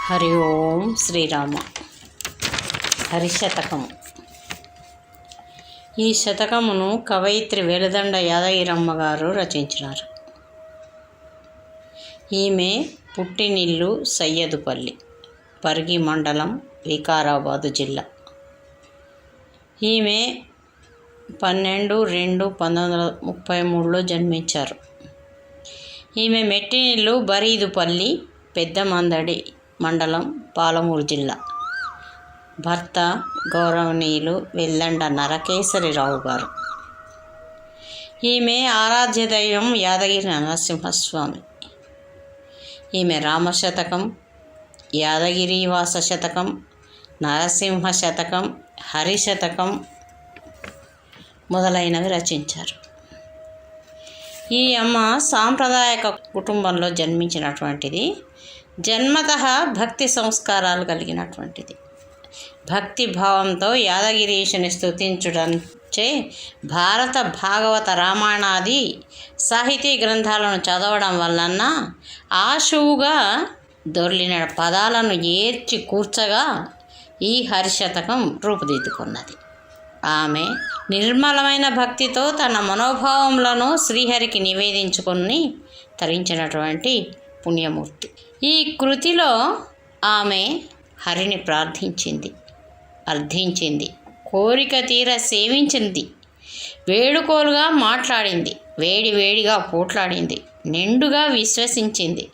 హరి ఓం శ్రీరామ. హరిశతకము. ఈ శతకమును కవయిత్రి వెలదండ యాదగిరమ్మ గారు రచించినారు. ఈమె పుట్టినిల్లు సయ్యదుపల్లి, పరిగి మండలం, వికారాబాదు జిల్లా. ఈమె 12/2/1933లో జన్మించారు. ఈమె మెట్టినిల్లు బరీదుపల్లి, పెద్దమందడి మండలం, పాలమూరు జిల్లా. భర్త గౌరవనీయులు వెల్లండ నరకేసరిరావు గారు. ఈమె ఆరాధ్య దైవం యాదగిరి నరసింహస్వామి. ఈమె రామశతకం, యాదగిరివాస శతకం, నరసింహ శతకం, హరిశతకం మొదలైనవి రచించారు. ఈ అమ్మ సాంప్రదాయక కుటుంబంలో జన్మించినటువంటిది. జన్మతః భక్తి సంస్కారాలు కలిగినటువంటిది. భక్తి భావంతో యాదగిరీశుని స్తుతించుటంచే భారత, భాగవత, రామాయణాది సాహితీ గ్రంథాలను చదవడం వలన ఆశువుగా దొర్లిన పదాలను ఏర్చి కూర్చగా ఈ హరిశతకం రూపుదిద్దుకున్నది. ఆమె నిర్మలమైన భక్తితో తన మనోభావములను శ్రీహరికి నివేదించుకొని తరించినటువంటి పుణ్యమూర్తి. ఈ కృతిలో ఆమె హరిని అర్థించింది, కోరిక తీర సేవించింది, వేడుకోలుగా మాట్లాడింది, వేడిగా పోట్లాడింది, నిండుగా విశ్వసించింది,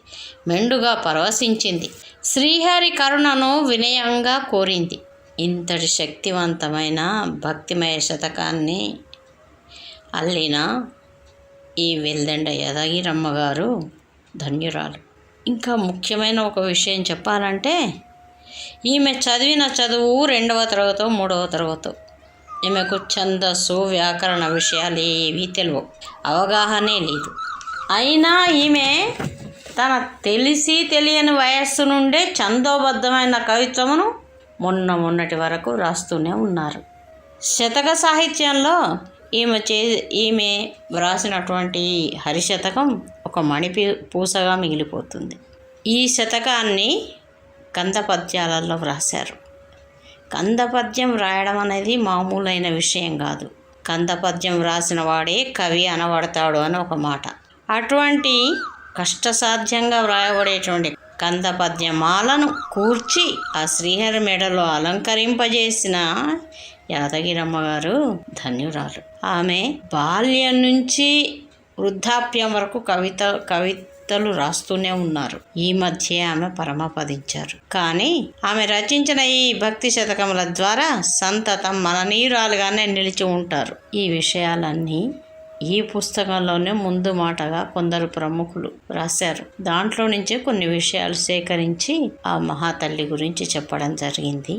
మెండుగా పరవశించింది, శ్రీహరి కరుణను వినయంగా కోరింది. ఇంతటి శక్తివంతమైన భక్తిమయ శతకాన్ని అల్లిన ఈ వెల్దండ యాదగిరమ్మ గారు ధన్యురాలు. ఇంకా ముఖ్యమైన ఒక విషయం చెప్పాలంటే, ఈమె చదివిన చదువు 2వ తరగతో 3వ తరగతో. ఈమెకు ఛందస్సు, వ్యాకరణ విషయాలు ఏవీ తెలియవు, అవగాహనే లేదు. అయినా ఈమె తన తెలియని వయస్సు నుండే ఛందోబద్ధమైన కవిత్వమును మొన్నటి వరకు రాస్తూనే ఉన్నారు. శతక సాహిత్యంలో ఈమె వ్రాసినటువంటి హరిశతకం ఒక పూసగా మిగిలిపోతుంది. ఈ శతకాన్ని కందపద్యాలలో వ్రాశారు. కందపద్యం రాయడం అనేది మామూలైన విషయం కాదు. కందపద్యం వ్రాసిన వాడే కవి అనబడతాడు అని ఒక మాట. అటువంటి కష్టసాధ్యంగా వ్రాయబడేటువంటి కందపద్యమాలను కూర్చి ఆ శ్రీహరి మెడలో అలంకరింపజేసిన యాదగిరమ్మ గారు ధన్యురాలు. ఆమె బాల్యం నుంచి వృద్ధాప్యం వరకు కవితలు రాస్తూనే ఉన్నారు. ఈ మధ్య ఆమె పరమపదించారు. కానీ ఆమె రచించిన ఈ భక్తి శతకముల ద్వారా సంతతం మననీయురాలుగానే నిలిచి ఉంటారు. ఈ విషయాలన్నీ ఈ పుస్తకంలోనే ముందు మాటగా కొందరు ప్రముఖులు రాశారు. దాంట్లో నుంచే కొన్ని విషయాలు సేకరించి ఆ మహాతల్లి గురించి చెప్పడం జరిగింది.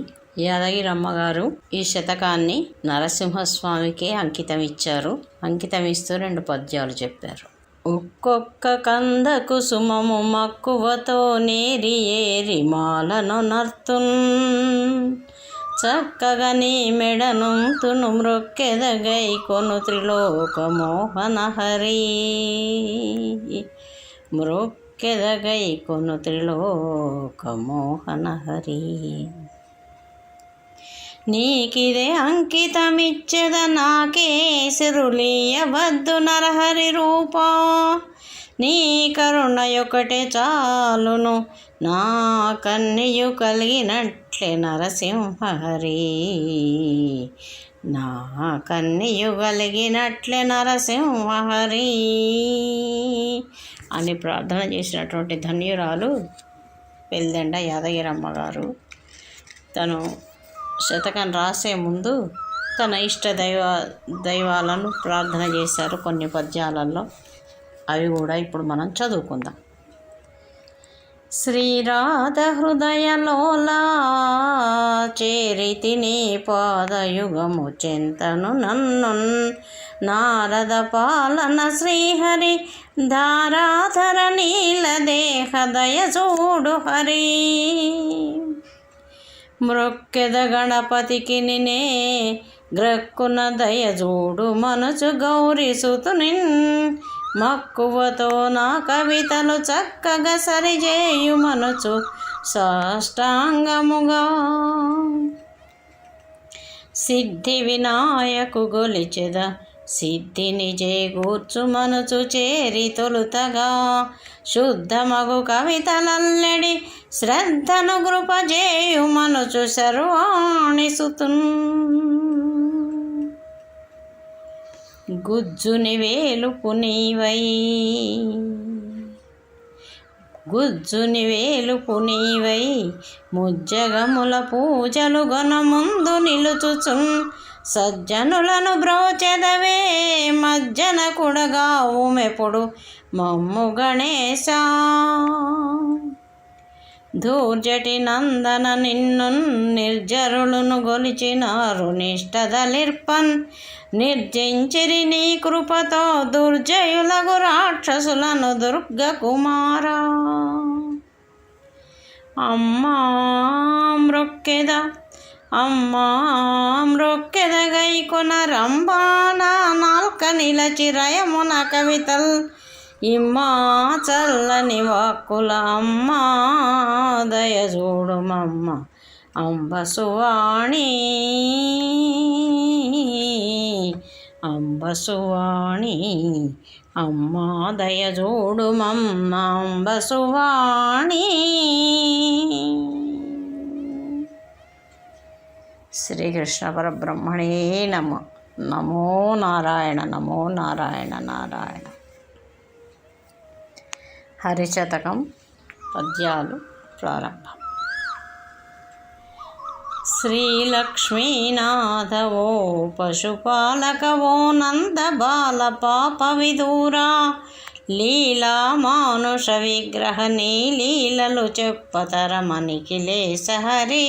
యాదగిరమ్మ గారు ఈ శతకాన్ని నరసింహస్వామికే అంకితం ఇచ్చారు. అంకితం ఇస్తూ 2 పద్యాలు చెప్పారు. ఒక్కొక్క కందకు సుమము మక్కువతో నేరి ఏరి మాలను నర్తున్, చక్కగా నీ మెడను తును మృక్కెదగై కొను త్రిలోక మోహన హరి, మృక్కెదగై కొను త్రిలోక మోహన హరి. నీకిదే అంకితమిచ్చెద నాకేసిరులీయవద్దు నరహరి రూపా, నీ కరుణయొకటే చాలును నా కన్యయు కలిగినట్లే నరసింహహరి, నా కన్యయు కలిగినట్లే నరసింహహరి అని ప్రార్థన చేసినటువంటి ధన్యురాలు వెల్దండ యాదగిరమ్మ గారు. తను శతకం రాసే ముందు తన ఇష్ట దైవాలను ప్రార్థన చేశారు కొన్ని పద్యాలలో. అవి కూడా ఇప్పుడు మనం చదువుకుందాం. శ్రీరాధ హృదయలోలా చేరితి నీ పాదయుగము చెంతను నన్ను, నారద పాలన శ్రీహరి ధారాధర నీల దేహ దయ చూడు హరి, మృక్కెద గణపతికి నినే గ్రక్కున దయజూడు మనసు గౌరీసుతునిన్, మక్కువతో నా కవితలు చక్కగా సరిచేయు మనసు సాష్టాంగముగా. సిద్ధి వినాయకు గొలిచెద సిద్ధిని చేకూర్చు మనసు చేరి తొలుతగా. శుద్ధమగు కవితలల్లెడి శ్రద్ధను కృపజేయు మనసు సర్వాణి సుతున్. గుజ్జుని వేలుపు నీవై గుజ్జుని వేలుపు నీవై ముజ్జగముల పూజలు గొనముందు నిలుచుచున్. సజ్జనులను బ్రోచెదవే మజ్జన కుడగావు మెప్పుడు మమ్ము గణేశా. ధూర్జటి నందన నిన్ను నిర్జరులను గొలిచినారు నిష్టదలిర్పన్. నిర్జించిరి నీ కృపతో దుర్జయులగు రాక్షసులను దుర్గ కుమారా. అమ్మా మ్రొక్కెద అమ్మా మ్రొక్కెద గైకొన రంభాన నాల్క నిలచి రయమున కవితల్. ఇమ్మా చల్లని వాక్కుల అమ్మా దయజూడుమమ్మ అంబసువాణి అంబసువాణి. అమ్మా దయజూడుమమ్మ అంబసువాణి. శ్రీకృష్ణ పరబ్రహ్మణే నమో. నమో నారాయణ నమో నారాయణ నారాయణ. హరిశతకం పద్యాలు ప్రారంభం. శ్రీలక్ష్మీనాథవో పశుపాలకవో నందబాల పాప విదూరా. లీలా మానుష విగ్రహ నీ లీలలు చెప్పతరమనిఖిలేశ హరి.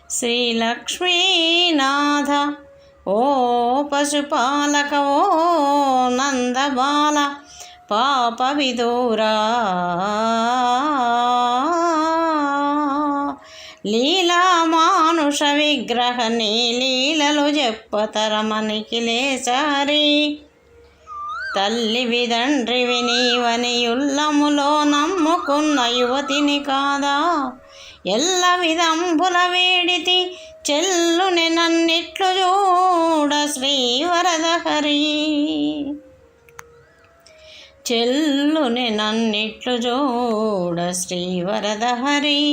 శ్రీలక్ష్మీనాథ ఓ పశుపాలక ఓ నందబాల పాప విదూరా. లీలా మానుష విగ్రహ నీ లీలలు చెప్పతరమనిఖిలేశ హరి. తల్లివి తండ్రివి నీవని యుల్లములో నమ్ముకున్న యువతిని కాదా. ఎల్ల విధంబుల వేడితి చెల్లుని నన్నిట్లు చూడ శ్రీవరద హరి. చెల్లుని నన్నిట్లు చూడ శ్రీవరద హరి.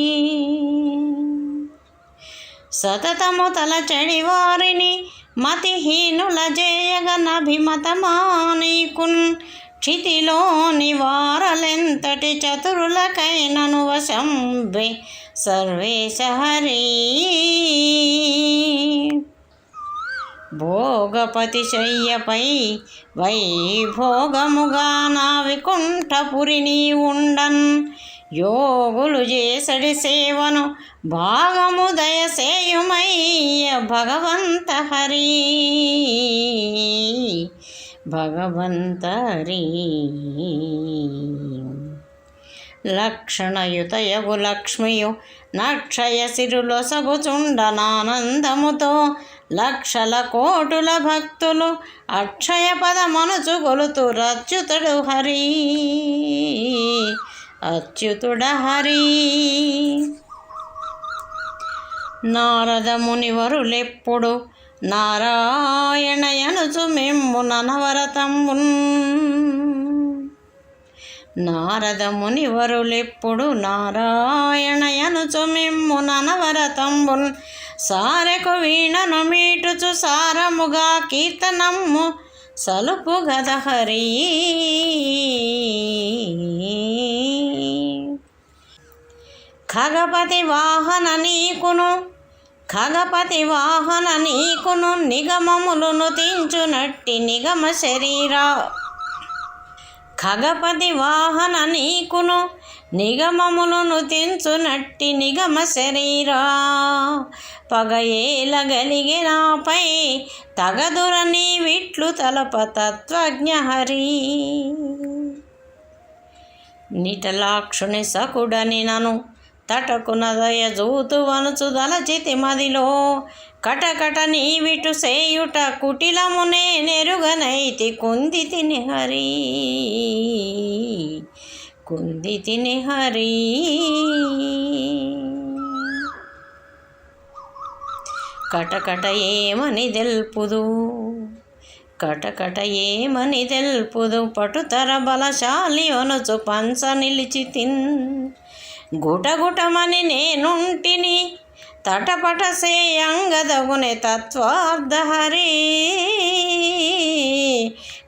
సతతము తలచడి వారిని మతిహీనుల జేయగనభిమతమానీకున్. క్షితిలోని వారలెంతటి చతురులకైనను వశంబే సర్వేశ హరి. భోగపతి శయ్యపై వైభోగముగా నా వికుంఠపురి నీ ఉండన్. యోగులు చేసడి సేవను భాగము దయసేయుమయ్య భగవంత హరి. భగవంత హరి. లక్షణయుతయగు లక్ష్మియు నక్షయ సిరులొసగుచుండనానందముతో. లక్షల కోటుల భక్తులు అక్షయ పదమనుచు గొలుతు రచ్యుతుడు హరి. అచ్యుతుడ హరి. నారద మునివరులెప్పుడు నారాయణయనుచు మెమ్ము ననవరతంబున్. నారద మునివరులెప్పుడు నారాయణయనుచు మెమ్ము ననవరతంబున్. సారెకు వీణను మీటుచు సారముగా కీర్తనమ్ము సలుపు గద హరి. ఖగపతి వాహన నీకును ఖగపతి వాహన నీకును నిగమములను తించునట్టి నిగమ శరీరా. ఖగపతి వాహన నీకును నిగమములను తించునట్టి నిగమ శరీరా. పగయేలగలిగి నాపై తగదుర నీ విట్లు తలప తత్వజ్ఞ హరి. నిటలాక్షుని సకుడని నను తటకున దయజూతు వనుచు దలచితి మదిలో. కటకట నీ విటు సేయుట కుటిలమునే నెరుగనైతి కుందితిని హరి. కుంది తిని హరి. కటకట ఏమని తెల్పుదు, కటకట ఏమని తెల్పుదు, పటుతర బలశాలి అనుచు పంచ నిలిచి తిన్. గుటగుటమని నేనుంటిని తటపట సేయంగదగునే తత్వార్థహరి.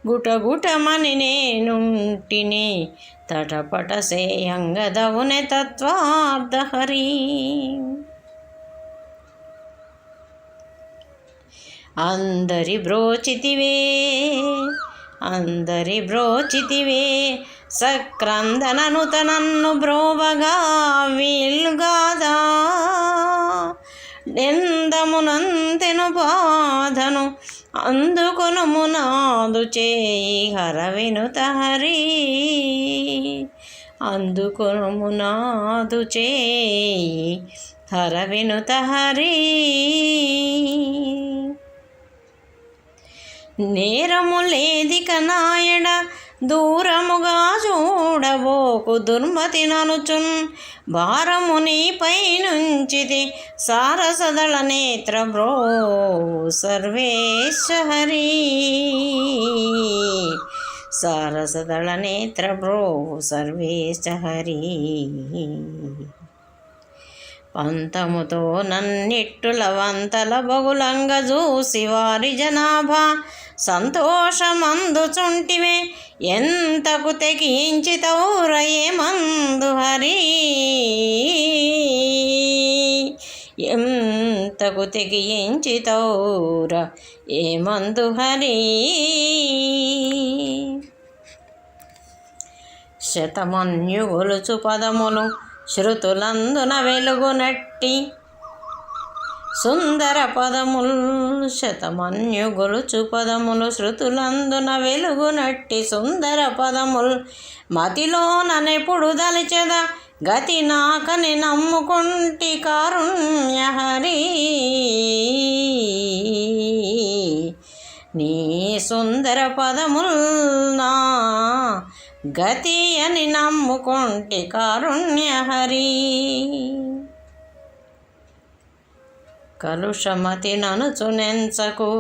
గుటగుటమని నేనుంటిని తటపట సేయంగదగునే తత్వార్థహరి. అందరి బ్రోచితివే, అందరి బ్రోచితివే, సక్రందననుత నన్ను బ్రోవగా వీలుగాదా. నిందమునంతెను బాధను అందుకొనుము నాదు చేయి హరవినుత హరి. అందుకొనుము నాదు చేయి హరవినుత హరి. నేరము లేదిక నాయడ దూరముగా చూడబోకు దుర్మతి ననుచున్. భారము నీపై నుంచితి సారసదళ నేత్ర బ్రో సర్వేశ హరి. సారసదళ నేత్ర బ్రో సర్వేశ హరి. పంతముతో నన్నిట్టుల వంతల బగులంగ చూసి వారి జనాభా సంతోషమందుచుంటివే. ఎంతకు తెగించి తౌరయే మందు హరి. ఎంతకు తెగించి తౌర ఏ మందు హరి. శతమన్యుగొలుచు పదములు శృతులందున వెలుగునట్టి సుందర పదముల్. శతమన్యుగొలుచు పదములు శృతులందున వెలుగునట్టి సుందర పదముల్. మతిలోననెప్పుడు దలిచెద గతి నాకని నమ్ముకుంటి కారుణ్య హరి. నీ సుందర పదముల్ నా గతి అని నమ్ముకుంటి కారుణ్య హరి. కలుషమతి ననుచునెంచకు,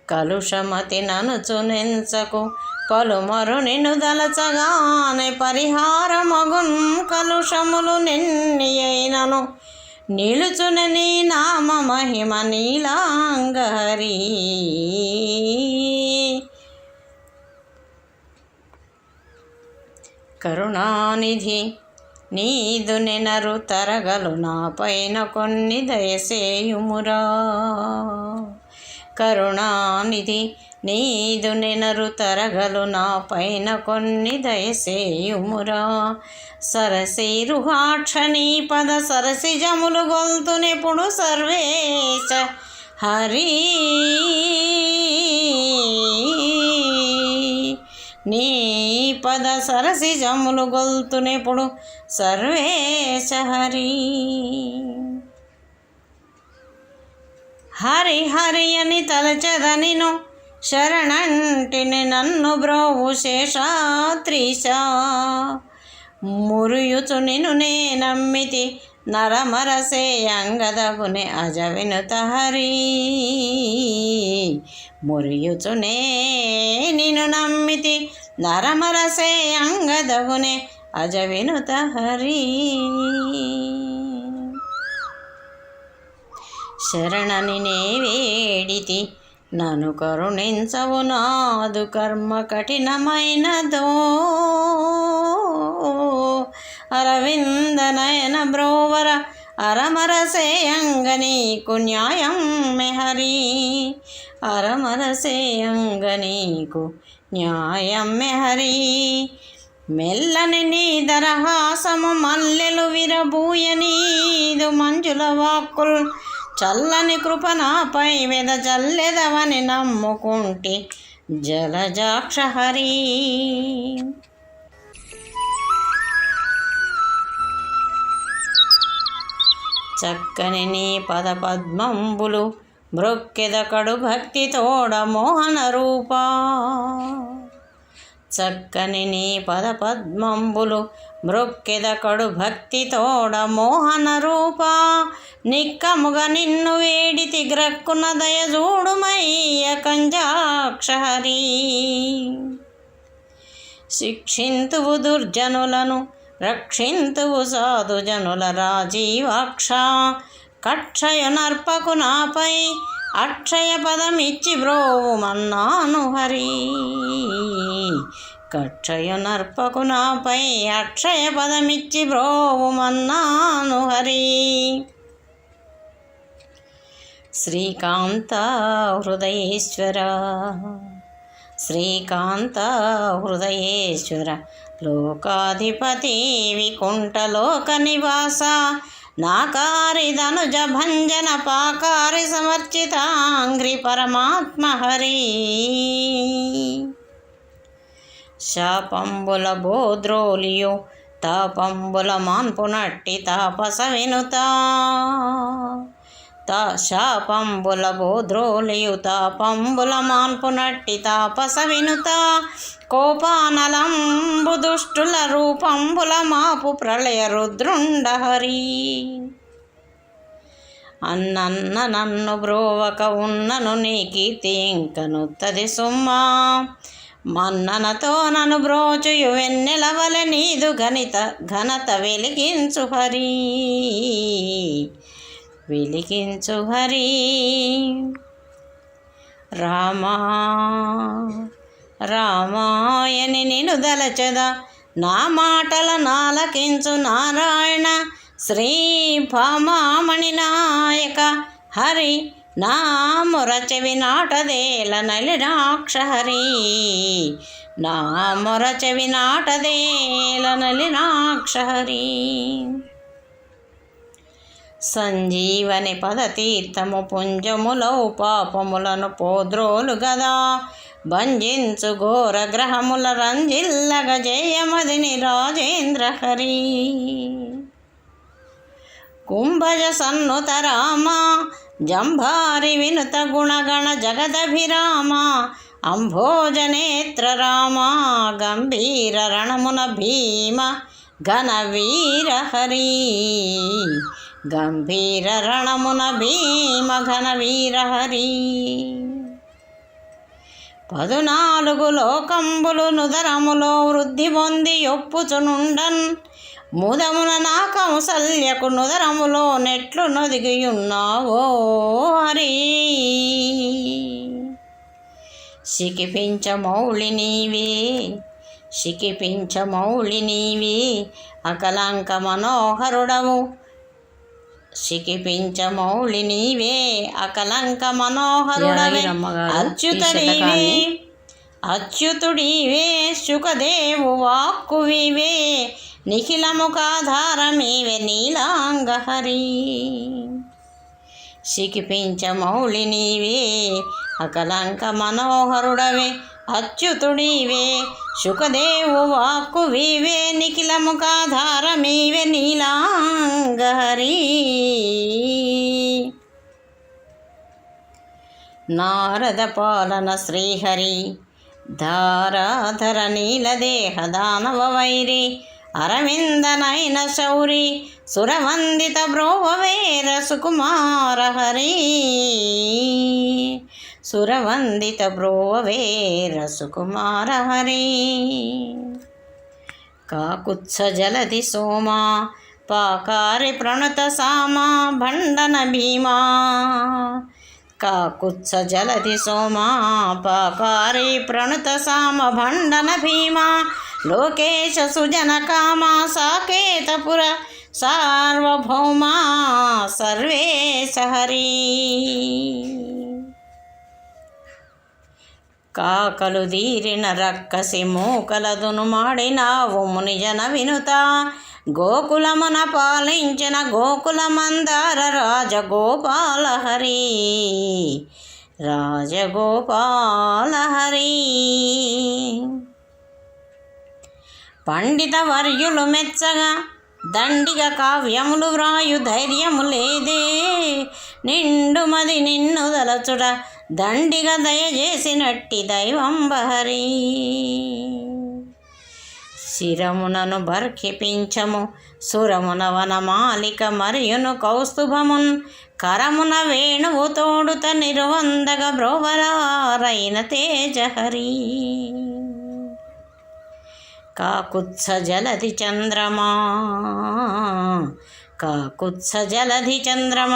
కలుషమతి ననుచునెంచకు, పలుమరు నిన్ను దలచగానే పరిహారమగున్. కలుషములు నిన్ని అయినను నిలుచున నీ నామ మహిమ నీలాంగ హరి. కరుణానిధి నీదు నెనరు తరగలు నాపైన కొన్ని దయసేయుమురా. కరుణానిధి నీదు నెనరు తరగలు నాపైన కొన్ని దయసేయుమురా. సరసీరుహాక్ష నీ పద సరసిజములు గొల్తునెప్పుడు సర్వేశ హరి. నీ పద సరసిజములు గొల్తునెప్పుడు సర్వేశ హరి. హరి హరి అని తలచదనిను శరణంటిని నన్ను బ్రోవు శేషాత్రీశ. మురియుచు నిను నే నమ్మితి నరమరసేయంగదగునే అజ వినుత హరి. మురియుచునే నిను నమ్మితి నరమరసేయంగదగునే అజ వినుత హరి. శరణని నే వేడితి నన్ను కరుణించవు నాదు కర్మ కఠినమైనదో. అరవింద నయన బ్రోవర అరమరసేయంగ నీకు న్యాయం మెహరి. అరమరసేయంగ నీకు న్యాయం మెహరి. మెల్లని నీ దరహాసము మల్లెలు విరబూయ నీదు మంజుల వాక్కుల్. చల్లని కృప నాపై వెద చల్లెదవని నమ్ముకుంటి జలజాక్ష హరి. చక్కని నీ పద పద్మంబులు మ్రొక్కెద కడు భక్తి తోడ మోహన రూపా. చక్కని నీ పద పద్మంబులు మ్రొక్కెద కడు భక్తి తోడ మోహన రూప నిక్కముగా నిన్ను వేడితి గ్రక్కున దయజూడుమయ్య కంజాక్షహరి శిక్షింతువు దుర్జనులను రక్షింతువు సాధుజనుల రాజీవాక్ష కక్షయ నర్పకు నాపై అక్షయ పదమిచ్చి బ్రోవుమన్నాను హరి కక్షయ నర్పకు నాపై అక్షయ పదమిచ్చి బ్రోవుమన్నాను హరి శ్రీకాంత హృదయేశ్వర శ్రీకాంత హృదయేశ్వర లోకాధిపతి వికుంఠలోక నివాస నాకారి ధనుజ భంజన పాకారి సమర్చితాంగ్రి పరమాత్మ హరి శాపంబుల బోద్రోలియు తాపంబుల మాన్పునట్టి తాపస వినుత శాపంబుల బోద్రోలియు తాపంబుల మాన్పునట్టి తాపస వినుత కోపానలంబు దుష్టుల రూపంబుల మాపు ప్రళయ రుద్రుండ హరి అన్నన్న నన్ను బ్రోవక ఉన్నను నీ కీర్తి ఇంకనుత్తది సుమ్మా మన్ననతో నన్ను బ్రోచుయు వెన్నెలవల నీదు ఘనత వెలిగించు హరి వెలిగించు హరి రామా రామాయని నిను దలచదా నా మాటల నాలకించు నారాయణ శ్రీ భామామణి నాయక హరి నా మొరచెవి నాటదేల నలినాక్ష హరి నా మొరచెవి నాటదేల నలినాక్ష హరి సంజీవని పదతీర్థము పుంజములౌ పాపములను పోద్రోలు గదా భంజించు ఘోర గ్రహముల రంజిల్లగ జయమదిని రాజేంద్ర హరి కుంభజ సన్నుత రామ జంభారి వినుత గుణగణ జగదభిరామ అంభోజనేత్ర రామ గంభీర రణమున భీమ ఘన వీర హరి గంభీర రణమున భీమ ఘన వీర హరి 14 లోకంబులు నుదరములో వృద్ధి పొంది ఒప్పుచునుండన్ ముదమున నా కౌసల్యకు నుదరములో నెట్లు నొదిగియున్నావో హరి శిఖిపించమౌళి నీవే అకలంక మనోహరుడవు శిఖిపించమౌళి నీవే అకలంక మనోహరుడవే అచ్యుతుడివే శుకదేవు వాక్కువివే నిఖిలముఖాధారమేవే నీలాంగ హరి శిఖిపించమౌళి నీవే అకలంక మనోహరుడవే అచ్యుతుడివే శుకదేవు వాక్కువివే నిఖిలముఖాధారమేవే నీలాంగ హరి నారద పాలన శ్రీహరి ధారాధర నీలదేహ దానవ వైరి అరవిందనైన శౌరి సురవందిత బ్రోవవేర సుకుమార హరి సురవందిత బ్రోవవేర సుకుమార హరి కాకుత్స జలధి సోమా పాకారి ప్రణుత సామా భండన భీమా కాకుత్స జలధి సోమా పాకారి ప్రణుత సామ భండన భీమా లోకేశ సుజన కామా సాకేతపుర సార్వభౌమా సర్వేశ హరి కాకలు దీరిన రక్కసి మూకలదును మాడినావు మునిజన వినుత గోకులమున పాలించిన గోకుల మందార రాజగోపాల హరి రాజగోపాల హరి పండిత వర్యులు మెచ్చగా దండిగ కావ్యములు వ్రాయు ధైర్యము లేదే నిండుమది నిన్ను దలచుడ దండిగా దయచేసినట్టి దైవంబ హరి శిరమునను బర్ఖిపించము సురమున వనమాలిక మరియును కౌస్తుభమున్ కరమున వేణువు తోడుత నిరువందగ బ్రోవరారైన తేజహరి కాకుత్స జలధి చంద్రమా కాకుత్స జలధి చంద్రమ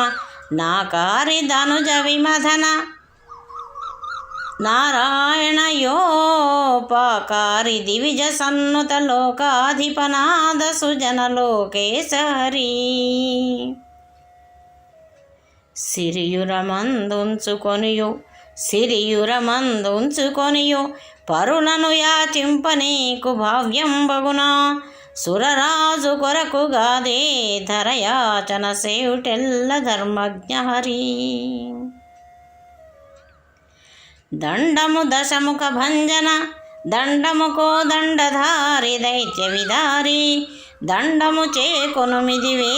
నాకారి ధనుజ విమధన నారాయణయోపకారి దివిజ సన్నుత లోకాధిపనాద సుజన లోకేశహరి సిరియురమందుంచుకొనియు పరులను యాచింపనీకు భావ్యంబగునా సురరాజు కొరకుగాదే ధరయాచన సేవుటెల్ల ధర్మజ్ఞ హరి దండము దశముఖ భంజన దండముకో దండధారి దైత్య విదారి దండము చేకొనుమిదివే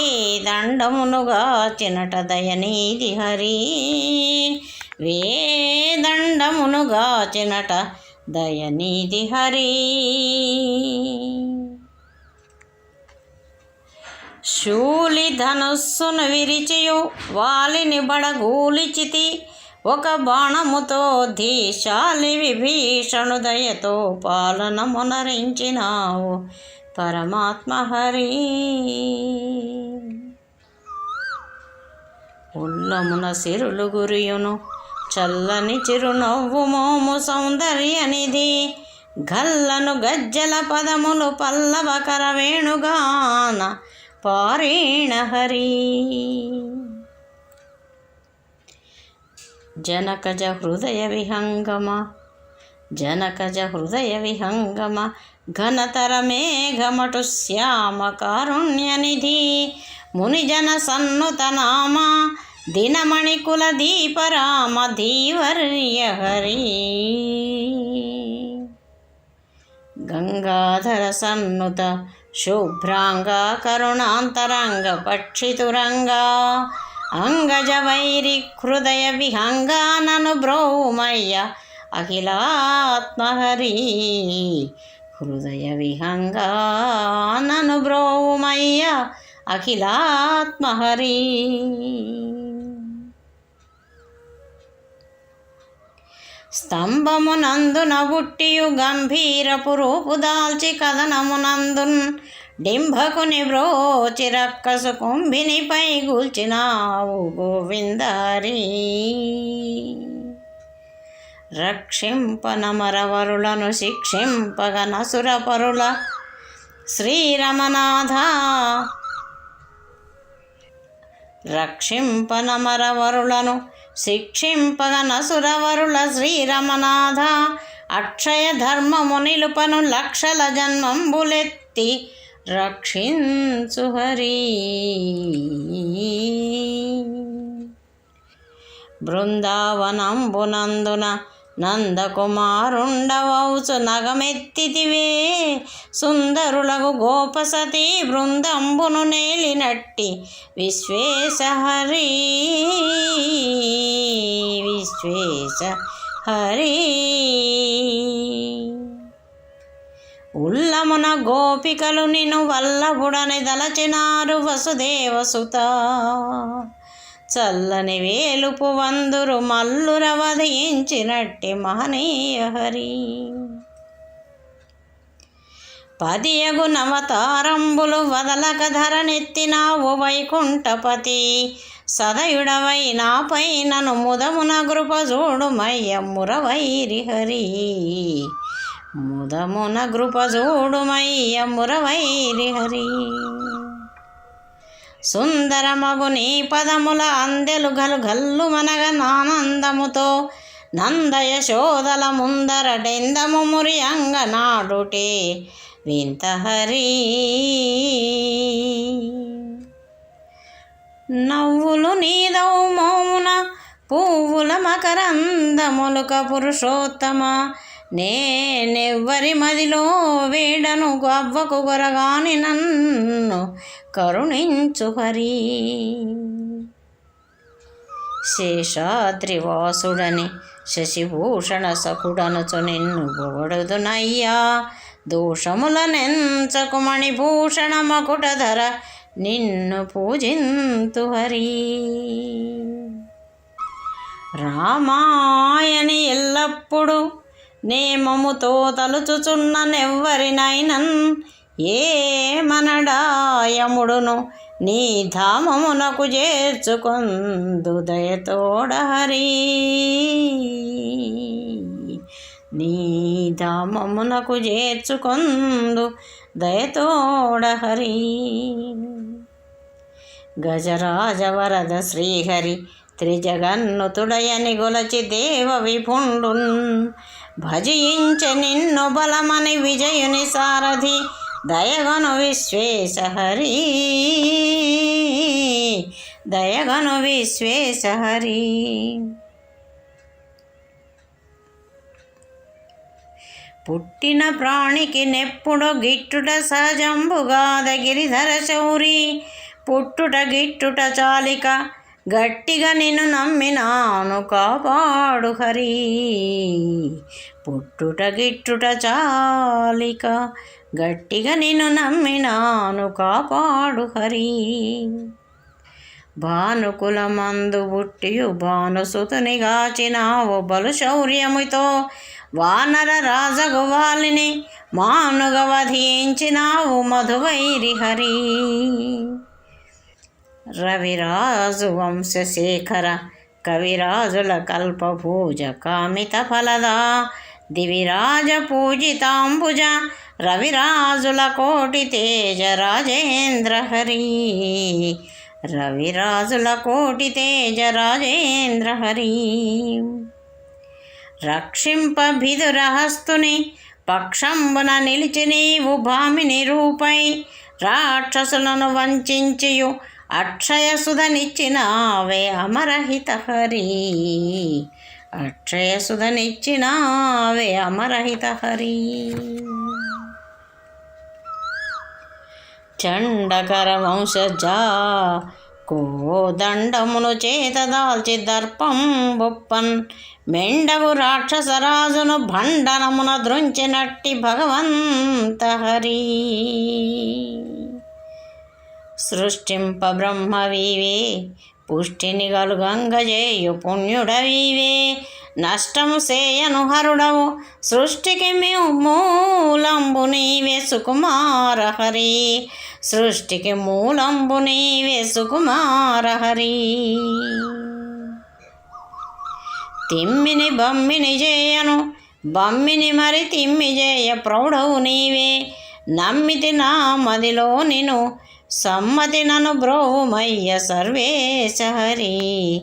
దండమునుగా చినట దయనీది హరి వే దండమునుగా చినట దయనీది హరి శూలి ధనుస్సును విరిచియు వాలిని బడగూలిచితి ఒక బాణముతో ధీశాలి విభీషణు దయతో పాలనమునరించినావు పరమాత్మ హరి ఉల్లమున సిరులు గురియును చల్లని చిరునవ్వు మోము సౌందర్యనిధి గల్లను గజ్జల పదములు పల్లవకర వేణుగాన పారేణ హరి జనకజ హృదయ విహంగమ ఘనతర మేఘమటు శ్యామ కారుణ్యనిధి మునిజన సన్నుత నామ దినమణికుల దీపరామ ధీవర్య హరి గంగాధర సన్నుత శుభ్రాంగ కరుణాంతరంగ పక్షితురంగా అంగజ వైరి హృదయ విహంగానను బ్రోమయ్య అఖిలాత్మహరి హృదయ విహంగానను బ్రోమయ్య అఖిలాత్మహరి స్తంభమునందున బుట్టియు గంభీరపు రూపు దాల్చి కథనమునందున్ డింభకుని బ్రోచి రక్కసు కుంభినిపై గూల్చినావు గోవిందారి రక్షింపనమరవరులను శిక్షింపగ నసురపరుల శ్రీరమనాథ రక్షింపనమరవరులను శిక్షింపగ నసురవరుల శ్రీరమనాథ అక్షయ ధర్మము నిలుపను లక్షల జన్మంబులెత్తి రక్షించు హరి బృందావనంబునందున నందకుమారుండవౌచు నగమెత్తితివే సుందరులకు గోపసతి బృందంబును నేలినట్టి విశ్వేశ హరి ఉల్లమున గోపికలు నిన్ను వల్లభుడని దలచినారు వసుదేవసుత చల్లని వేలుపు వందురు మల్లుర వధించినట్టి మహనీయ హరి పదియగు నవతారంబులు వదలక ధరనెత్తినావు వైకుంఠపతి సదయుడవై నాపై నను ముదమున గృపజోడుమయ్య మురవైరి హరి ముదమున గృపజోడుమయ్య మురవైరి హరి సుందరమగు నీ పదముల అందెలు గల్లు మనగ నానందముతో నందయశోదల ముందర డెందము మురియంగ నాడుటే వింత హరి నవ్వులు నీదవు మోమున పువ్వుల మకరందములుక పురుషోత్తమ నేనెవ్వరి మదిలో వేడను గవ్వకు గొరగాని నన్ను కరుణించు హరి శేషాద్రివాసుడని శశిభూషణ సఖుడనుచు నిన్ను పొగడుదునయ్యా దోషములనెంచకు మణిభూషణ మకుటధర నిన్ను పూజింతు హరి. రామాయని ఎల్లప్పుడు నేమముతో తలుచుచున్ననెవ్వరినైనన్ ఏమనడాయముడును నీ ధామమునకు చేర్చుకొందు దయతోడ హరి. నీ ధామమునకు చేర్చుకొందు దయతోడ హరి. గజరాజ వరద శ్రీహరి త్రిజగన్నుతుడయని గొలచి దేవ విభుండున్ భజించె నిన్ను బలమని విజయుని సారథి దయగను విశ్వేశ హరి. దయగను విశ్వేశ హరి. పుట్టిన ప్రాణికి నెప్పుడు గిట్టుట సహజంబుగాద గిరిధర శౌరి. పుట్టుట గిట్టుట చాలిక గట్టిగా నిన్ను నమ్మినాను కాపాడు హరి. పుట్టుట గిట్టుట చాలిక గట్టిగా నిన్ను నమ్మినాను కాపాడు హరి. భానుకులమందు బుట్టియు భానుసుతుని గాచినావు బలు శౌర్యముతో వానర రాజగువాలిని మానుగ వధించినావు మధువైరి హరి. రవిరాజు వంశశేఖర కవిరాజుల కల్పభూజ కామిత ఫలదా దివిరాజ పూజితాంబుజ రవిరాజుల కోటి తేజ రాజేంద్ర హరి. రవిరాజుల కోటి తేజ రాజేంద్ర హరి. రక్షింప భిదురహస్తుని పక్షంబున నిలిచి నీవు భామిని రూపై రాక్షసులను వంచియు అక్షయసుధనిచ్చినావే అమరహిత హరి. అక్షయసుధనిచ్చినావే అమరహిత హరి. చండకర వంశజా కోదండమును చేత దాల్చి దర్పం బొప్పన్ మెండవు రాక్షసరాజును భండనమున దృంచినట్టి భగవంత హరి. సృష్టింప బ్రహ్మవీవే పుష్టిని గలుగంగజేయు పుణ్యుడవీవే నష్టము సేయను హరుడవు సృష్టికి మూలంబు నీవే సుకుమార హరి. సృష్టికి మూలంబు నీవే సుకుమార హరి. తిమ్మిని బమ్మిని చేయను బమ్మిని మరి తిమ్మి చేయ ప్రౌఢవు నీవే నమ్మితి నా మదిలో నిను సమ్మతి నను బ్రోవుమయ్య సర్వేశ హరి.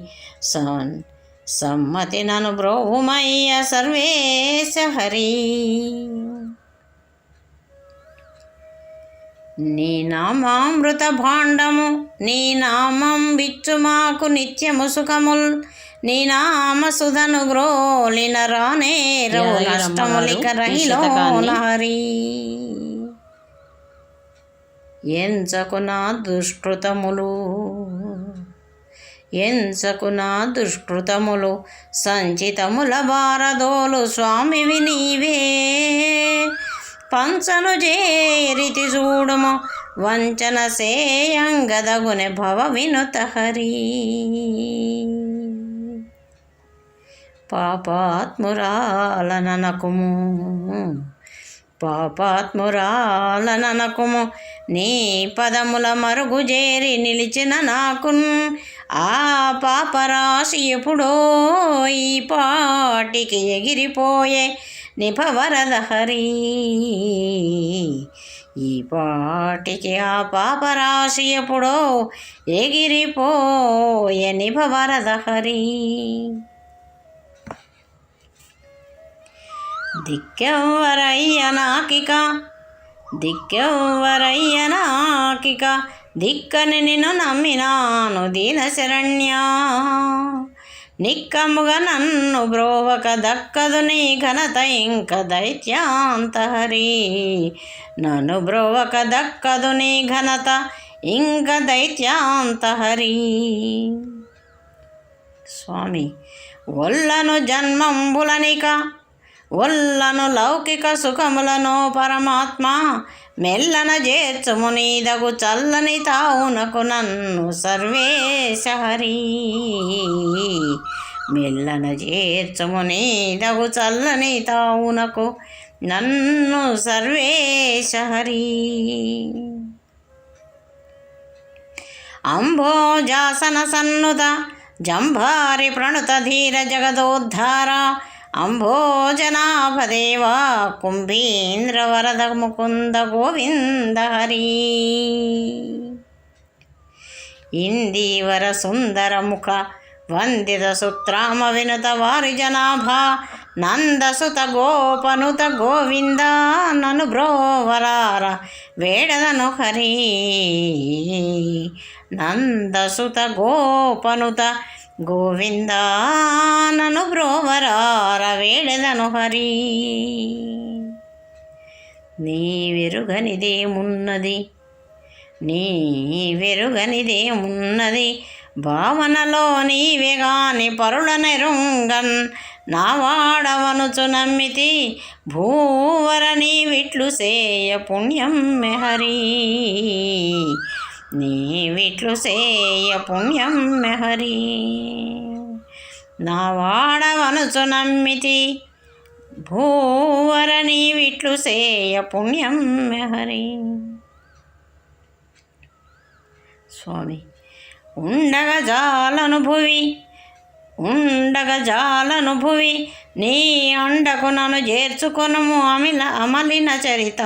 సమ్మతి నను బ్రోవుమయ్య సర్వేశ హరి. నీ నామామృత భాండము నీ నామం బిచ్చు మాకు నిత్యము సుఖముల్ నీ నామ సుధను గ్రోలిన రానేరవు నష్టములిక రహిలోన హరి. ఎంచకు నా దుష్కృతములు ఎంచకు నా దుష్కృతములు సంచితముల భారదోలు స్వామివి నీవే పంచను చేరితి చూడుము వంచన సేయంగదగునె భవ వినుత హరి. పాపాత్మురాలనకుము పాపాత్మురాలనకుము నీ పదముల మరుగు చేరి నిలిచిన నాకున్ ఆ పాపరాశి ఎప్పుడో ఈ పాటికి ఎగిరిపోయే నిపవరద హరి. ఈ పాటికి ఆ పాపరాశి ఎప్పుడో ఎగిరిపోయే నిపవరద హరి. దిక్కెవ్వరయ్య నాకిక దిక్కెవ్వరయ్య నాకిక దిక్కని నిన్ను నమ్మినాను దీన శరణ్యా. నిక్కముగా నన్ను బ్రోవక దక్కదు నీ ఘనత ఇంక దైత్యాంత హరి. నన్ను బ్రోవక దక్కదు నీ ఘనత ఇంక దైత్యాంత హరి. స్వామి ఒల్లను జన్మంబులనిక ఒల్లను లౌకిక సుఖములను పరమాత్మ మెల్లన చేర్చుము నీదగు చల్లని తావునకు నన్ను సర్వేశ హరి. మెల్లన చేర్చుము నీదగు చల్లని తావునకు నన్ను సర్వేశ హరి. అంభోజాసన సన్నుత జంభారి ప్రణుత ధీర జగదోద్ధార అంభోజనాభదేవ కుంభీంద్ర వరద ముకుంద గోవింద హరి. ఇందీవర సుందర ముఖ వందిత సుత్రామ వినుత వారి జనాభా నందసుత గోపనుత గోవింద నను బ్రోవరార వేడదను హరి. నందసుత గోపనుత గోవింద నను బ్రోవరార వేడదను హరి. నీ వెరుగనిదేమున్నది నీ వెరుగనిదేమున్నది భావనలో నీవే గాని పరుల నెరుంగన్ నా వాడవనుచు నమ్మితి భూవర నీ విట్లు సేయ పుణ్యం మెహరి. నీ విట్లు సేయ పుణ్యం మెహరి. నా వాడవనుచు నమ్మితి భూవర నీ విట్లు సేయ పుణ్యం మెహరి. స్వామి ఉండగ జాలను భువి నీ అండకు నన్ను చేర్చుకొనుము అమలిన చరిత.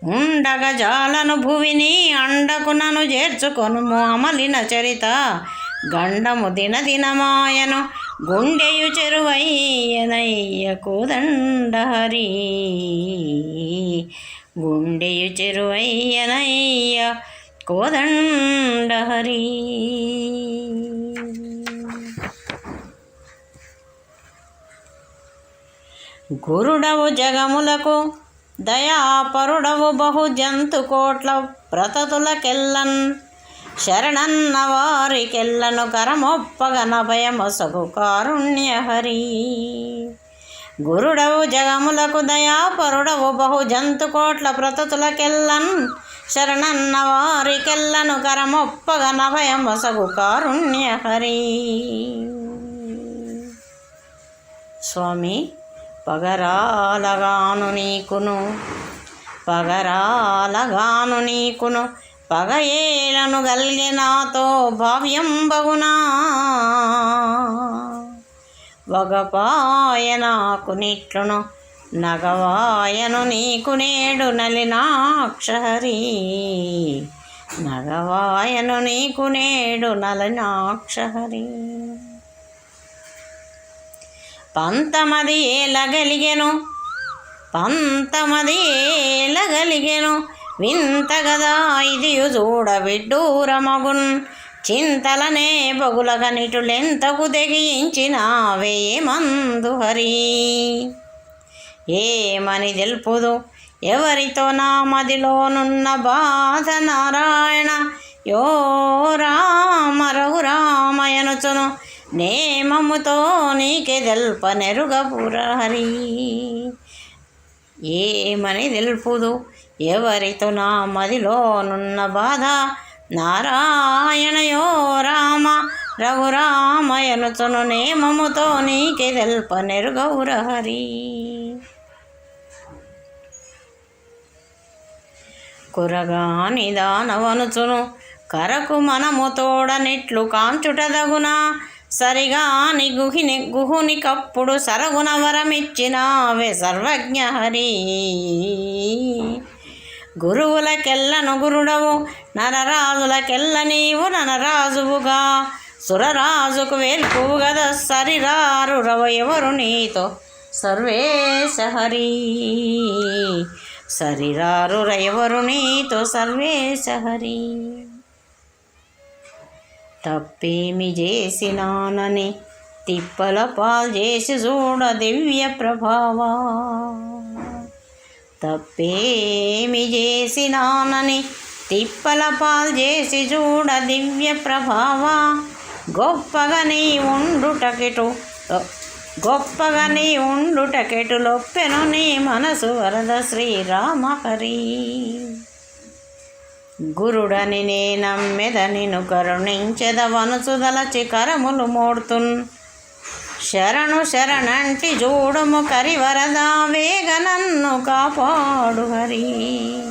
ఉండగ జాలను భువి నీ అండకు నన్ను చేర్చుకొనుము అమలిన చరిత. గండము దినదినమాయను గుండెయు చెరువయ్యనయ్య కోదండ హరి. గుండెయు చెరువయ్యనయ్య కోదండ హరి. గురుడవు జగములకు దయాపరుడవు బహు జంతు కోట్ల ప్రతతులకెల్లన్ శరణన్న వారికెల్లను కరమొప్పగన భయమొసగు కారుణ్య హరి. గురుడవు జగములకు దయాపరుడవు బహు జంతు కోట్ల ప్రతతులకెల్లన్ శరణన్న వారికెల్లను కరమొప్పగన భయమొసగు కారుణ్య హరి. స్వామి పగరాలగాను నీకును పగయేలను గల్గె నాతో భావ్యం బగునా. వగపాయ నాకు నిట్లును నగవాయను నీకు నేడు నలినాక్ష హరి. నగవాయను నీకు నేడు నలినాక్ష హరి. పంతమది ఏలగలిగెను వింతగదా ఇదియు చూడ విడ్డూరమగున్. చింతలనే బగులగనిటులెంతకు తెగించినావే మందు హరి. ఏమని తెలుపుదు ఎవరితో నా మదిలోనున్న బాధ నారాయణ. యో రామ రఘురామయనుచును నేమముతో నీకే తెల్ప నెరుగపుర హరి. ఏమని తెలుపుదు ఎవరితో నా మదిలోనున్న బాధ నారాయణయో రామ రఘురామయనుచును నేమముతో నీకే తెల్ప నెరుగౌర హరి. కురగాని దానవనుచును కరకు మనము తోడనిట్లు కాంచుటదగునా. సరిగాని గుహుని కప్పుడు సరగుణ వరమిచ్చినావే సర్వజ్ఞ హరి. గురువులకెల్లను గురుడవు నరరాజులకెల్ల నీవు నరరాజువుగా. సురరాజుకు వేల్పువు గద సరిరారు రవ ఎవరు నీతో సర్వేశ హరి. సరిరారు ఎవరు నీతో సర్వేశ హరి. తప్పేమి చేసినానని తిప్పల పాలు చేసి చూడ దివ్య ప్రభావా. తప్పేమి చేసినానని తిప్పల పాలు చేసి చూడ దివ్య ప్రభావా. గొప్పగా నీ ఉండుటకెటు లొప్పెను నీ మనసు వరద శ్రీరామహరి. గురుడని నే నమ్మెద నిన్ను కరుణించెదవనుసు దలచి కరములు మోడుతున్. శరణు శరణంటి జోడుము కరివరదా వేగ నన్ను కాపాడు హరి.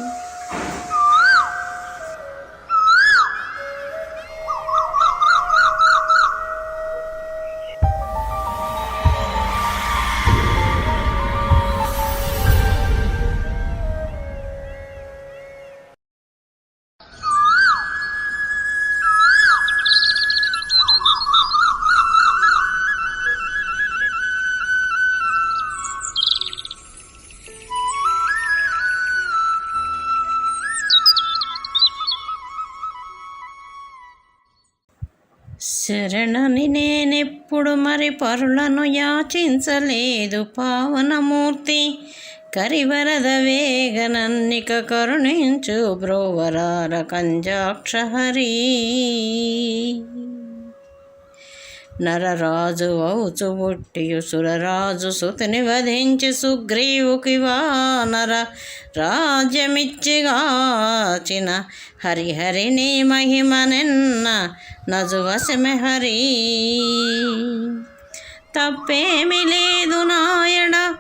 శరణని నేనెప్పుడు మరి పరులను యాచించలేదు పావనమూర్తి. కరివరద వేగ నన్నిక కరుణించు బ్రోవరార కంజాక్షహరి. నరరాజు అవుచు బుట్టియు సురరాజు సుతుని వధించి సుగ్రీవుకి వానర రాజ్యమిచ్చిగాచిన హరిహరిని మహిమనెన్న నజువశమె హరి. తప్పేమి లేదు నాయడ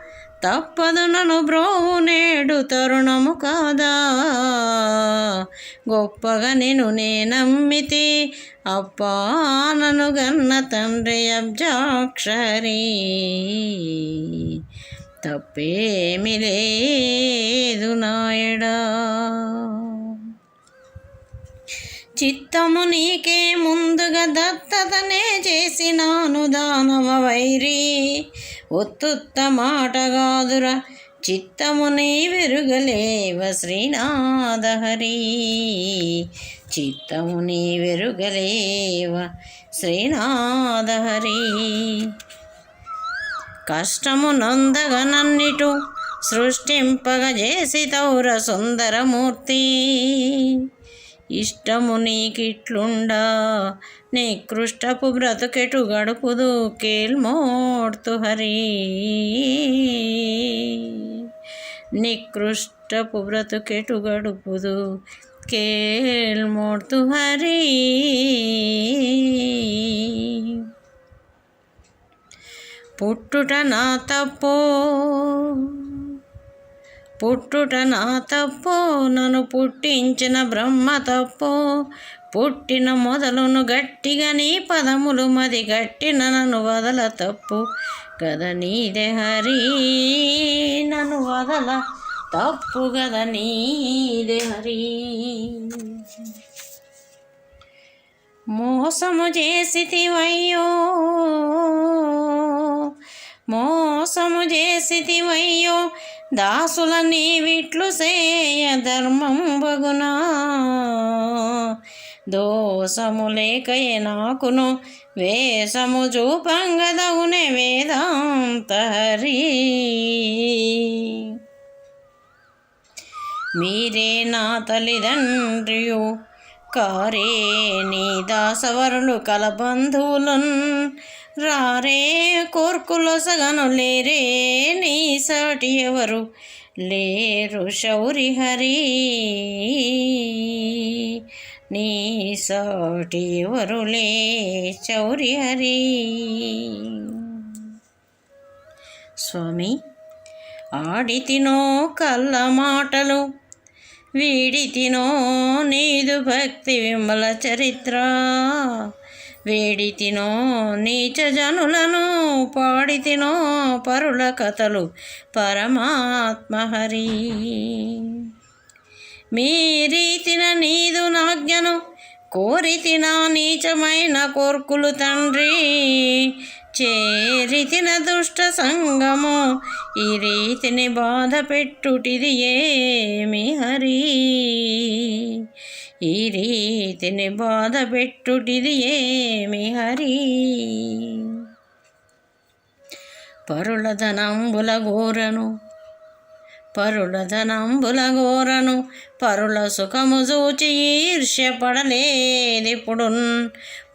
తప్పదు నను బ్రోవు నేడు తరుణము కాదా. గొప్పగా నిన్ను నేనమ్మితి అప్పా నను గన్న తండ్రి అబ్జాక్షరి. తప్పేమి లేదు నాయడా. చిత్తము నీకే ముందుగా దత్తతనే చేసినాను దానవ వైరి. ఒత్తుత్త మాటగాదురా చిత్తము నీ వెరుగలేవ శ్రీనాథహరి. చిత్తము నీ వెరుగలేవ శ్రీనాథహరి. కష్టము నొందగ నన్నిటు సృష్టింపగ చేసి తౌర సుందరమూర్తి. ఇష్టము నీకిట్లుండా నికృష్టపు బ్రతుకెటు గడుపుదు కేల్మోడ్తు హరి. నికృష్టపు బ్రతుకెటు గడుపుదు కేల్మోడ్తు హరి. పుట్టుట నా తప్పో నన్ను పుట్టించిన బ్రహ్మ తప్పో. పుట్టిన మొదలును గట్టిగా నీ పదములు మది గట్టిన నన్ను వదల తప్పు గద నీదే హరి. నన్ను వదల తప్పు గద నీదే హరి. మోసము చేసితివయ్యో దాసుల నీవిట్లు సేయ ధర్మం బగునా. దోషము లేకయే నాకును వేషము చూపంగదవునే వేదాంత హరి. మీరే నా తల్లిదండ్రియు కారే నీ దాసవరులు కలబంధువులున్. రారే కోర్కులొసగను లేరే నీ సాటి ఎవరు లేరు శౌరి హరి. నీ సాటి ఎవరు లే శౌరి హరి. స్వామి ఆడితినో కళ్ళ మాటలు వీడితినో నీదు భక్తి విమల చరిత్ర. వేడితినో నీచ జనులను పాడితినో పరుల కథలు పరమాత్మ హరి. మీరీతిన నీదు నాజ్ఞను కోరితిన నీచమైన కోర్కులు తండ్రి. చేరితిన దుష్ట సంగము ఈ రీతిని బాధ పెట్టుటిది ఏమి హరి. ఈ రీతిని బాధ పెట్టుటిది ఏమి హరి. పరుల ధనంబుల గోరను పరుల ధనంబుల గోరను పరుల సుఖము చూచి ఈర్ష్యపడలేదిప్పుడు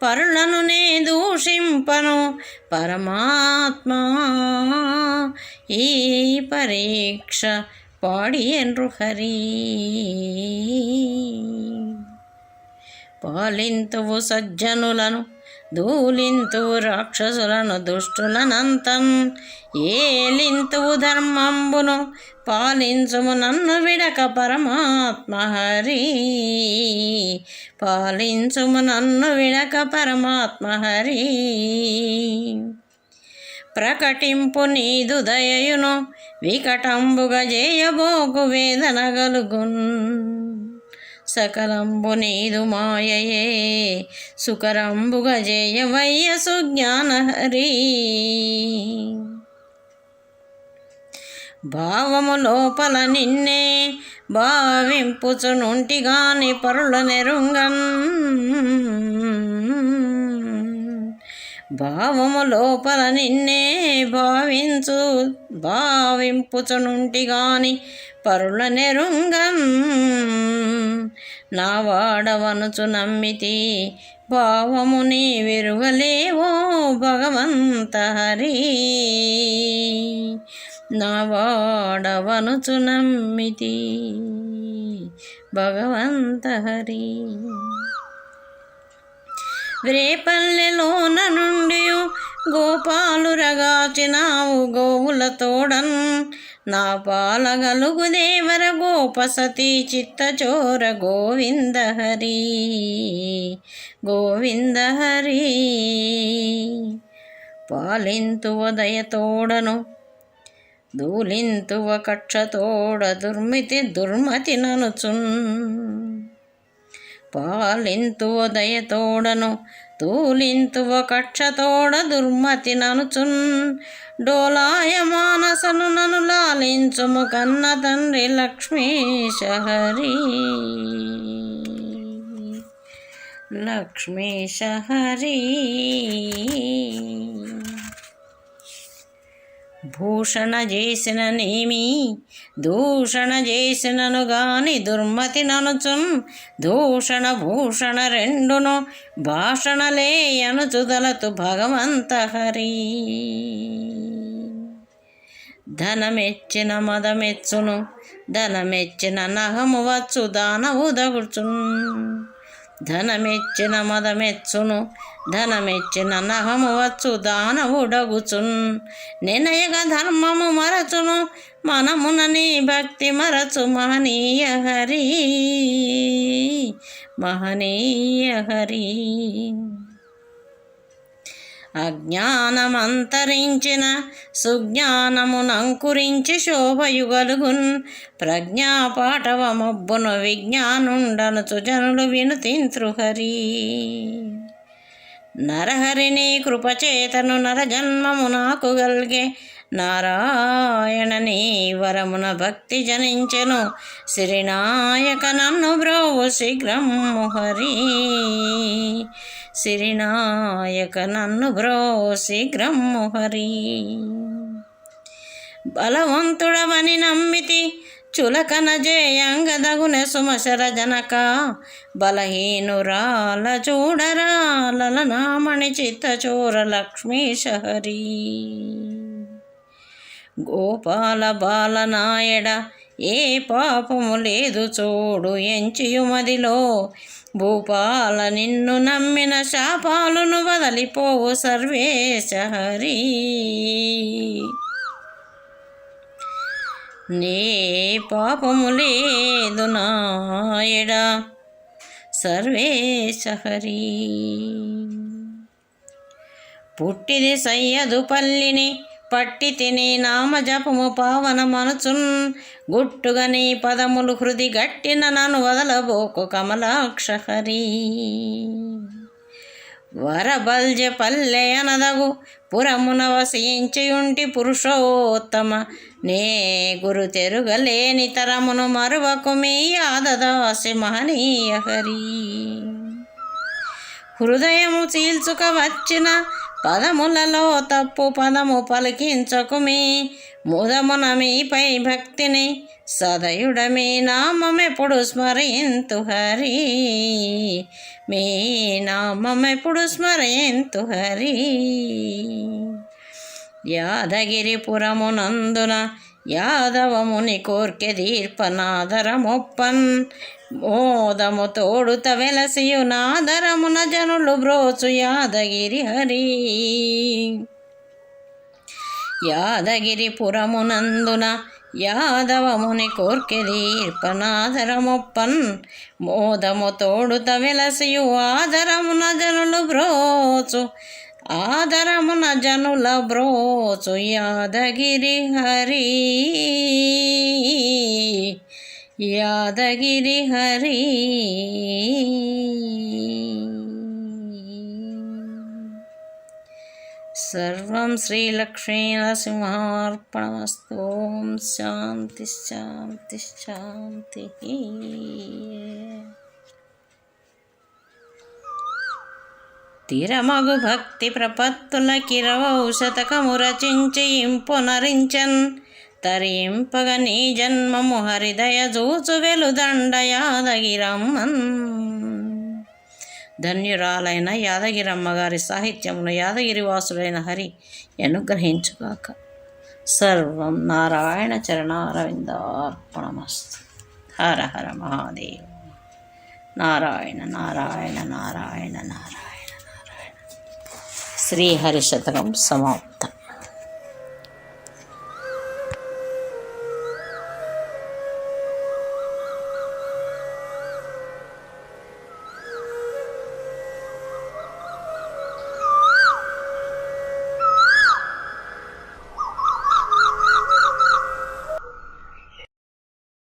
పరులను నే దూషింపను పరమాత్మా ఈ పరీక్ష పాడియన్రు హరి. పాలింతువు సజ్జనులను దూలింతువు రాక్షసులను దుష్టులనంతం ఏలింతువు ధర్మంబును పాలించుము నన్ను విడక పరమాత్మ హరి. పాలించుము నన్ను విడక పరమాత్మ హరి. ప్రకటింపు నీదు దయయును వికటంబుగ జేయబోకు వేదన గలుగున్ సకలంబు నీదు మాయయే సుకరంబుగ జేయవయ్య సుజ్ఞాన హరి. భావము లోపల నిన్నే భావింపుచునుంటిగాని పరుల నెరుంగన్ భావము లోపల నిన్నే భావింపుచునుంటిగాని పరుల నెరుంగన్ నా వాడవనుచు నమ్మితి భావము నీ విరుగలేవో భగవంత హరి. నా వాడవనుచు నమ్మితి భగవంత హరి. రేపల్లెలోన నుండి గోపాలురగాచినావు గోవుల తోడన్ నా పాలగలుగు దేవర గోపసతి చిత్తచోర గోవింద హరి. గోవింద హరి. పాలింతువ దయతోడను దూలింతువ కక్షతోడ దుర్మతి ననుచున్ పాలింతువ దయతోడను తూలింతువ కక్షతోడ దుర్మతి ననుచున్ డోలాయ మానసను నను లాలించుము కన్న తండ్రి లక్ష్మీశ హరి. లక్ష్మీశ హరి. భూషణ చేసిన నేమి దూషణ చేసినను గాని దుర్మతి ననుచున్ దూషణ భూషణ రెండును భాషణలే అనుచుదలతు భగవంత హరి. ధనమెచ్చిన మదమెచ్చును ధనమెచ్చిన నహము వచ్చు దానవు దగుచున్ ధనమెచ్చిన మదమెచ్చును ధనమెచ్చిన నహము వచ్చు దానవుడగుచున్ నినయగ ధర్మము మరచును మనమున నీ భక్తి మరచు మహనీయ హరి. మహనీయ హరి. అజ్ఞానమంతరించిన సుజ్ఞానమునంకురించి శోభయుగలుగున్ ప్రజ్ఞాపాఠవమబ్బును విజ్ఞానుండనుచు జనులు వినుతింత్రు హరి. నరహరిని కృపచేతను నరజన్మము నాకు గల్గే నారాయణ నీ వరమున భక్తి జనించెను సిరినాయక నన్ను బ్రోవు శీఘ్రము హరి. సిరినాయక నన్ను బ్రో శీఘ్రము హరి. బలవంతుడవని నమ్మితి చులకన జేయంగదగున సుమశర జనక బలహీనురాల చూడరాల నామణి చిత్తచోర లక్ష్మీశ హరి. గోపాల బాలనాయడ ఏ పాపము లేదు చూడు ఎంచియుమదిలో భూపాల నిన్ను నమ్మిన శాపాలును వదలిపోవు సర్వేశ హరి. నే పాపము లేదు నాయడ సర్వేశ హరి. పుట్టిది సయ్యదు పల్లిని పట్టి తిని నామజపము పావన మనచున్ గుట్టుగా నీ పదములు హృది గట్టిన నన్ను వదలబోకు కమలాక్ష హరి. వరబల్జ పల్లె అనదగు పురమున వసించియుంటి పురుషోత్తమ నే గురు తెరుగలేని తరమును మరువకు మీ యాదదాసి మహనీయ హరి. హృదయము చీల్చుక వచ్చిన పదములలో తప్పు పదము పలికించకుమి, ముదమున మీపై భక్తిని సదయుడ మీ నామమెప్పుడు స్మరింతు హరి, మీ నామమెప్పుడు స్మరింతు హరి. యాదగిరిపురమునందున యాదవముని కోర్కె దీర్పనాదరమొప్పన్, మోదము తోడుత వెలసియు నాదరమున జనులు బ్రోచు యాదగిరి హరి. యాదగిరిపురమునందున యాదవముని కోర్కె దీర్పనాదరమొప్పన్, మోదము తోడుత వెలసియు ఆదరమున జనులు బ్రోచు, ఆదరమున జనుల బ్రోచు యాదగిరి హరి, యాదగిరి హరి. సర్వం శ్రీలక్ష్మీనరసింహార్పణమస్తు. ఓం శాంతి శాంతి శాంతి. తిరమగు భక్తి ప్రపత్తుల కిరవౌషతకము రచించి ఇంపునరించన్, తరింపగ నీ జన్మము హరిదయ జూచు వెలుదండ యాదగిరమ్మన్. ధన్యురాలైన యాదగిరమ్మ గారి సాహిత్యమును యాదగిరి వాసుడైన హరి అనుగ్రహించుగాక. సర్వం నారాయణ చరణారవిందార్పణమస్తు. హర హర మహాదేవ. నారాయణ నారాయణ నారాయణ నారాయణ నారాయణ. శ్రీహరి శతకం సమాప్తం.